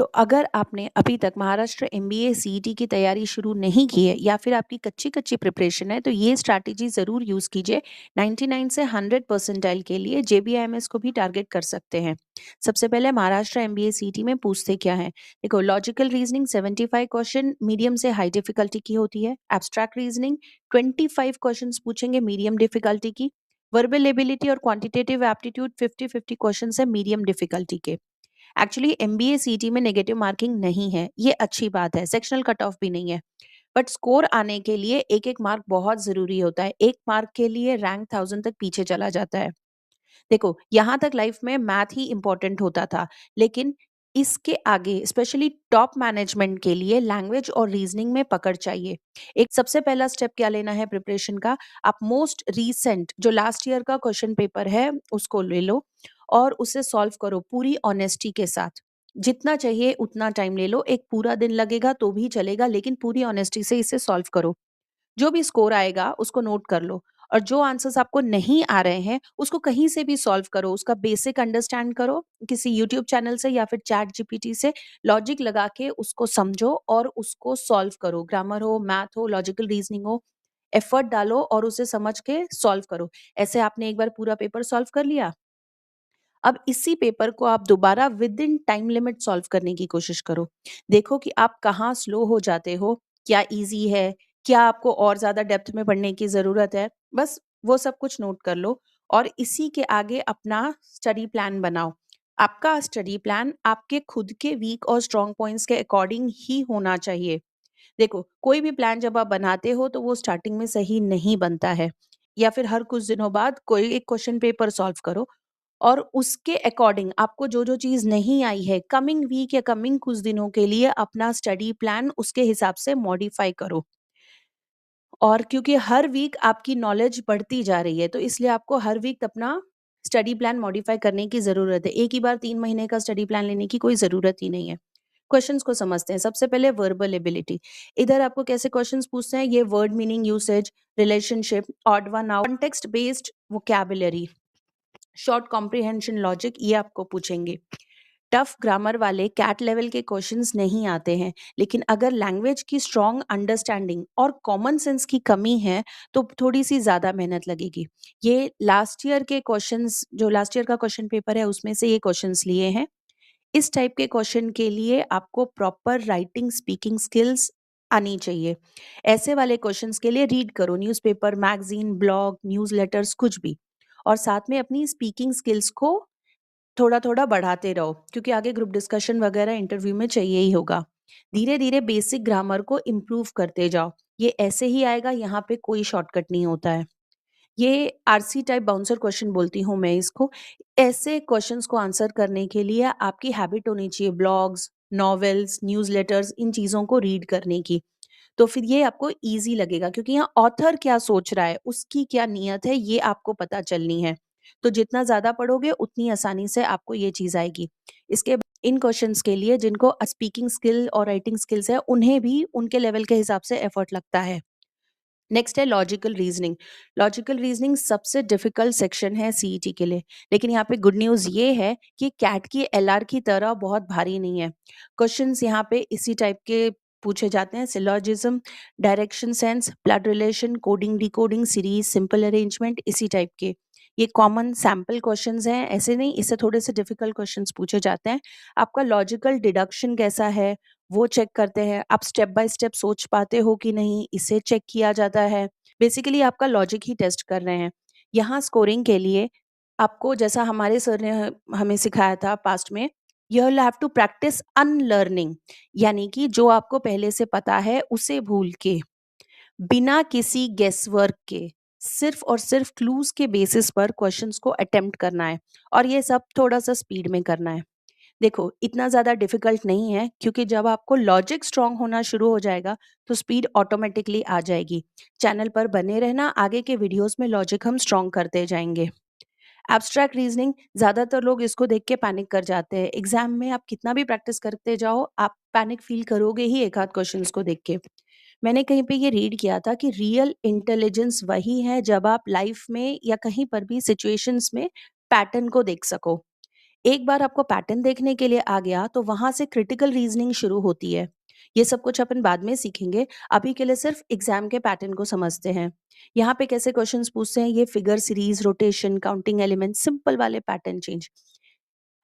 तो अगर आपने अभी तक महाराष्ट्र एमबीए सीईटी की तैयारी शुरू नहीं की है या फिर आपकी कच्ची-कच्ची प्रिपरेशन है, तो ये स्ट्रैटेजी ज़रूर यूज़ कीजिए। 99 से 100 परसेंटाइल के लिए जेबीआईएमएस को भी टारगेट कर सकते हैं। सबसे पहले महाराष्ट्र एमबीए सीईटी में पूछते क्या हैं? देखो, लॉजिकल रीजनिंग 75 क्वेश्चन मीडियम से हाई डिफिकल्टी की होती है। एब्स्ट्रैक्ट रीजनिंग 25 क्वेश्चंस पूछेंगे मीडियम डिफिकल्टी की। वर्बल एबिलिटी और क्वांटिटेटिव एप्टीट्यूड 50-50 क्वेश्चंस है मीडियम डिफिकल्टी के। एक्चुअली एमबीए सीटी में नेगेटिव मार्किंग नहीं है, ये अच्छी बात है, सेक्शनल कट ऑफ भी नहीं है। बट स्कोर आने के लिए एक एक मार्क बहुत जरूरी होता है। एक मार्क के लिए रैंक 1000 तक पीछे चला जाता है। देखो, यहाँ तक लाइफ में मैथ ही इंपॉर्टेंट होता था, लेकिन इसके आगे स्पेशली टॉप मैनेजमेंट के लिए लैंग्वेज और रीजनिंग में पकड़ चाहिए। एक सबसे पहला स्टेप क्या लेना है प्रिपरेशन का? आप मोस्ट रीसेंट जो लास्ट ईयर का क्वेश्चन पेपर है उसको ले लो और उसे सॉल्व करो पूरी ऑनेस्टी के साथ। जितना चाहिए उतना टाइम ले लो, एक पूरा दिन लगेगा तो भी चलेगा, लेकिन पूरी ऑनेस्टी से इसे सॉल्व करो। जो भी स्कोर आएगा उसको नोट कर लो और जो आंसर्स आपको नहीं आ रहे हैं उसको कहीं से भी सॉल्व करो, उसका बेसिक अंडरस्टैंड करो किसी यूट्यूब चैनल से या फिर चैट जीपीटी से। लॉजिक लगा के उसको समझो और उसको सॉल्व करो। ग्रामर हो, मैथ हो, लॉजिकल रीजनिंग हो, एफर्ट डालो और उसे समझ के सॉल्व करो। ऐसे आपने एक बार पूरा पेपर सॉल्व कर लिया। अब इसी पेपर को आप दोबारा with in time limit solve करने की कोशिश करो। देखो कि आप कहाँ स्लो हो जाते हो, क्या ईज़ी है, क्या आपको और ज़्यादा डेप्थ में पढ़ने की ज़रूरत है। बस वो सब कुछ नोट कर लो और इसी के आगे अपना स्टडी प्लान बनाओ। आपका स्टडी प्लान आपके खुद के वीक और स्ट्रॉन्ग पॉइंट्स के अकॉर्डिंग ही होना चाहिए। देखो, कोई भी प्लान जब आप बनाते हो तो वो स्टार्टिंग में सही नहीं बनता है, या फिर हर कुछ दिनों बाद कोई एक क्वेश्चन पेपर सॉल्व करो और उसके अकॉर्डिंग आपको जो-जो चीज़ नहीं आई है, कमिंग वीक या कमिंग कुछ दिनों के लिए अपना स्टडी प्लान उसके हिसाब से मॉडिफाई करो। और क्योंकि हर वीक आपकी नॉलेज बढ़ती जा रही है, तो इसलिए आपको हर वीक अपना स्टडी प्लान मॉडिफाई करने की ज़रूरत है। एक ही बार 3 महीने का स्टडी प्लान लेने की कोई ज़रूरत ही नहीं है। क्वेश्चंस को समझते हैं। सबसे पहले वर्बल एबिलिटी। इधर आपको कैसे क्वेश्चंस पूछते हैं, ये word meaning, usage, relationship, odd one out, context based vocabulary, short comprehension logic, ये आपको पूछेंगे। टफ ग्रामर वाले कैट लेवल के क्वेश्चंस नहीं आते हैं, लेकिन अगर लैंग्वेज की स्ट्रॉन्ग अंडरस्टैंडिंग और कॉमन सेंस की कमी है तो थोड़ी सी ज़्यादा मेहनत लगेगी। ये लास्ट ईयर के क्वेश्चंस, जो लास्ट ईयर का क्वेश्चन पेपर है उसमें से ये क्वेश्चंस लिए हैं। इस टाइप के क्वेश्चन के लिए आपको प्रॉपर राइटिंग स्पीकिंग स्किल्स आनी चाहिए। ऐसे वाले क्वेश्चंस के लिए रीड करो न्यूज़पेपर, मैगजीन, ब्लॉग, न्यूज़लेटर्स, कुछ भी। और साथ में अपनी स्पीकिंग स्किल्स को थोड़ा-थोड़ा बढ़ाते रहो, क्योंकि आगे ग्रुप डिस्कशन वगैरह इंटरव्यू में चाहिए ही होगा। धीरे-धीरे बेसिक ग्रामर को इम्प्रूव करते जाओ। ये ऐसे ही आएगा, यहाँ पे कोई शॉर्टकट नहीं होता है। ये आरसी टाइप बाउंसर क्वेश्चन बोलती हूँ मैं इसको। ऐसे क्वेश्चंस को आंसर करने के लिए आपकी हैबिट होनी चाहिए ब्लॉग्स, नॉवेल्स, न्यूज़लेटर्स, इन चीज़ों को रीड करने की। तो फिर ये आपको ईज़ी लगेगा, क्योंकि यहाँ ऑथर क्या सोच रहा है, उसकी क्या नीयत है, ये आपको पता चलनी है। तो जितना ज़्यादा पढ़ोगे उतनी आसानी से आपको ये चीज़ आएगी। इसके इन क्वेश्चंस के लिए जिनको स्पीकिंग स्किल और राइटिंग स्किल्स है, उन्हें भी उनके लेवल के हिसाब से एफर्ट लगता है। नेक्स्ट है लॉजिकल रीजनिंग। लॉजिकल रीजनिंग सबसे डिफिकल्ट सेक्शन है सीईटी के लिए, लेकिन यहाँ पे गुड न्यूज़ ये है कि कैट की एलआर की तरह बहुत भारी नहीं है। क्वेश्चंस यहाँ पे इसी टाइप के पूछे जाते हैं, syllogism, direction sense, blood relation, coding decoding, series, simple arrangement, इसी टाइप के। ये कॉमन सैम्पल क्वेश्चंस हैं, ऐसे नहीं, इससे थोड़े से डिफिकल्ट क्वेश्चंस पूछे जाते हैं। आपका लॉजिकल डिडक्शन कैसा है वो चेक करते हैं। आप स्टेप बाय स्टेप सोच पाते हो कि नहीं, इसे चेक किया जाता है। बेसिकली आपका लॉजिक ही टेस्ट कर रहे हैं। यहाँ स्कोरिंग के लिए आपको, जैसा हमारे सर ने हमें सिखाया था पास्ट में, you will have to practise unlearning, यानी कि जो आपको पहले से पता है उसे भूल के, बिना किसी गेस वर्क के, सिर्फ और सिर्फ क्लूज के बेसिस पर क्वेश्चंस को अटेम्प्ट करना है। और ये सब थोड़ा सा स्पीड में करना है। देखो, इतना ज़्यादा डिफ़िकल्ट नहीं है, क्योंकि जब आपको लॉजिक स्ट्रॉन्ग होना शुरू हो जाएगा, तो स्पीड ऑटोमैटिकली आ जाएगी। चैनल पर बने रहना, आगे के वीडियोज़ में लॉजिक हम स्ट्रॉन्ग करते जाएँगे। एब्स्ट्रैक्ट रीज़निंग, ज़्यादातर लोग इसको देख के पैनिक कर जाते हैं। एग्ज़ाम में आप कितना भी प्रैक्टिस करते जाओ, आप पैनिक फ़ील करोगे ही एक आध क्वेश्चंस को देख के। मैंने कहीं पे ये रीड किया था कि रियल इंटेलिजेंस वही है जब आप लाइफ़ में या कहीं पर भी सिचुएशंस में पैटर्न को देख सको। एक बार आपको पैटर्न देखने के लिए आ गया तो वहाँ से क्रिटिकल रीजनिंग शुरू होती है। ये सब कुछ अपन बाद में सीखेंगे, अभी के लिए सिर्फ एग्जाम के पैटर्न को समझते हैं। यहाँ पे कैसे क्वेश्चंस पूछते हैं, ये figure series, rotation, counting element, simple वाले पैटर्न चेंज।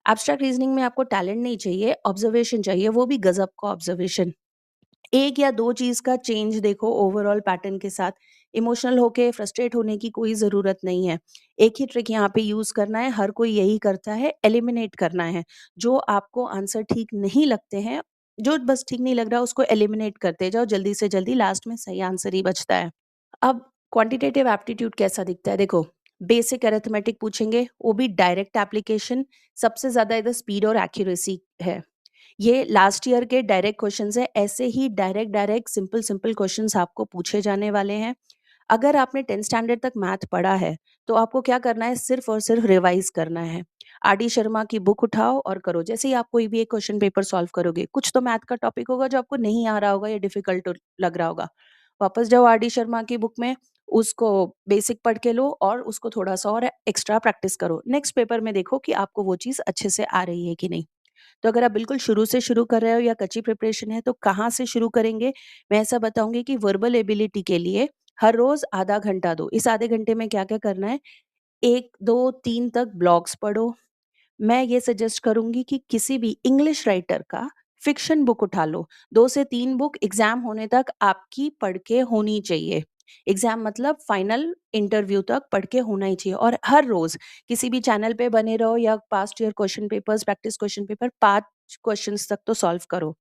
एब्स्ट्रैक्ट रीजनिंग में आपको टैलेंट नहीं चाहिए, ऑब्जर्वेशन चाहिए, वो भी गजब का ऑब्जर्वेशन। एक या दो चीज का चेंज देखो ओवरऑल पैटर्न के साथ। इमोशनल होके फ्रस्ट्रेट होने की कोई जरूरत नहीं है। एक ही ट्रिक यहाँ पे यूज करना है, हर कोई यही करता है, एलिमिनेट करना है। जो आपको आंसर ठीक नहीं लगते हैं, जो बस ठीक नहीं लग रहा उसको एलिमिनेट करते जाओ जल्दी से जल्दी, लास्ट में सही आंसर ही बचता है। अब क्वांटिटेटिव एप्टीट्यूड कैसा दिखता है देखो। बेसिक अरिथमेटिक पूछेंगे, वो भी डायरेक्ट एप्लीकेशन। सबसे ज्यादा इधर स्पीड और एक्यूरेसी है। ये लास्ट ईयर के डायरेक्ट क्वेश्चंस है, ऐसे ही direct direct simple simple questions आपको पूछे जाने वाले हैं। अगर आपने 10th स्टैंडर्ड तक मैथ पढ़ा है तो आपको क्या करना है, सिर्फ और सिर्फ रिवाइज करना है। आर डी शर्मा की बुक उठाओ और करो। जैसे ही आप कोई भी एक क्वेश्चन पेपर सॉल्व करोगे, कुछ तो मैथ का टॉपिक होगा जो आपको नहीं आ रहा होगा या डिफिकल्ट लग रहा होगा, वापस जाओ आर डी शर्मा की बुक में, उसको बेसिक पढ़ के लो और उसको थोड़ा सा और एक्स्ट्रा प्रैक्टिस करो। नेक्स्ट पेपर में देखो कि आपको वो चीज़ अच्छे से आ रही है कि नहीं। तो अगर आप बिल्कुल शुरू से शुरू कर रहे हो या कच्ची प्रिपरेशन है तो कहाँ से शुरू करेंगे? मैं ऐसा बताऊंगी कि वर्बल एबिलिटी के लिए हर रोज आधा घंटा दो। इस आधे घंटे में क्या-क्या करना है? 1, 2, 3 तक ब्लॉग्स पढ़ो। मैं ये सजेस्ट करूंगी कि किसी भी इंग्लिश राइटर का फिक्शन बुक उठा लो। 2 से 3 बुक एग्जाम होने तक आपकी पढ़ के होनी चाहिए। एग्जाम मतलब फाइनल इंटरव्यू तक पढ़ के होना ही चाहिए। और हर रोज किसी भी चैनल पे बने रहो या past year question papers, practice question paper 5 questions तक तो सॉल्व करो।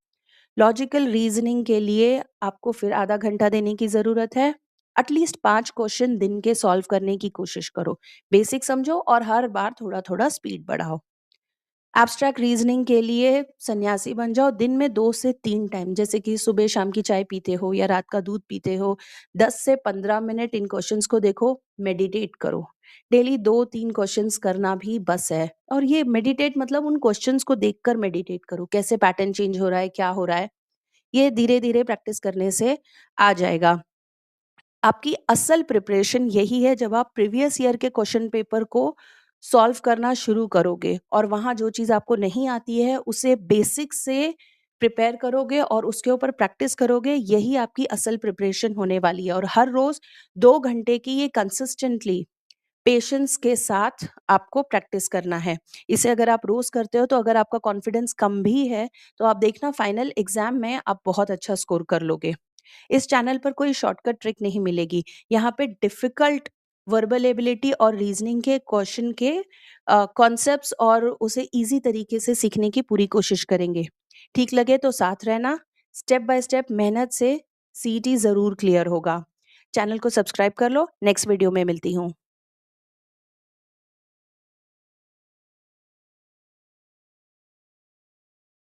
लॉजिकल रीजनिंग के लिए आपको फिर आधा घंटा देने की जरूरत है। एटलीस्ट 5 क्वेश्चन दिन के सॉल्व करने की कोशिश करो। बेसिक समझो और हर बार थोड़ा थोड़ा स्पीड बढ़ाओ। एब्स्ट्रैक्ट रीजनिंग के लिए सन्यासी बन जाओ। दिन में 2 से 3 टाइम, जैसे कि सुबह शाम की चाय पीते हो या रात का दूध पीते हो, 10 से 15 मिनट इन क्वेश्चंस को देखो, मेडिटेट करो। डेली 2-3 क्वेश्चंस करना भी बस है। और ये मेडिटेट मतलब उन क्वेश्चंस को देखकर मेडिटेट करो, कैसे पैटर्न चेंज हो रहा है, क्या हो रहा है। ये धीरे-धीरे प्रैक्टिस करने से आ जाएगा। आपकी असल प्रिपरेशन यही है जब आप प्रीवियस ईयर के क्वेश्चन पेपर को सॉल्व करना शुरू करोगे और वहाँ जो चीज़ आपको नहीं आती है उसे बेसिक से प्रिपेयर करोगे और उसके ऊपर प्रैक्टिस करोगे, यही आपकी असल प्रिपरेशन होने वाली है। और हर रोज 2 घंटे की ये कंसिस्टेंटली पेशेंस के साथ आपको प्रैक्टिस करना है। इसे अगर आप रोज करते हो तो अगर आपका कॉन्फिडेंस कम भी है तो आप देखना फाइनल एग्जाम में आप बहुत अच्छा स्कोर कर लोगे। इस चैनल पर कोई शॉर्टकट ट्रिक नहीं मिलेगी। यहाँ पे डिफिकल्ट वर्बल एबिलिटी और रीजनिंग के क्वेश्चन के कॉन्सेप्ट्स और उसे इजी तरीके से सीखने की पूरी कोशिश करेंगे। ठीक लगे तो साथ रहना। स्टेप बाय स्टेप मेहनत से सीईटी जरूर क्लियर होगा। चैनल को सब्सक्राइब कर लो। नेक्स्ट वीडियो में मिलती हूँ।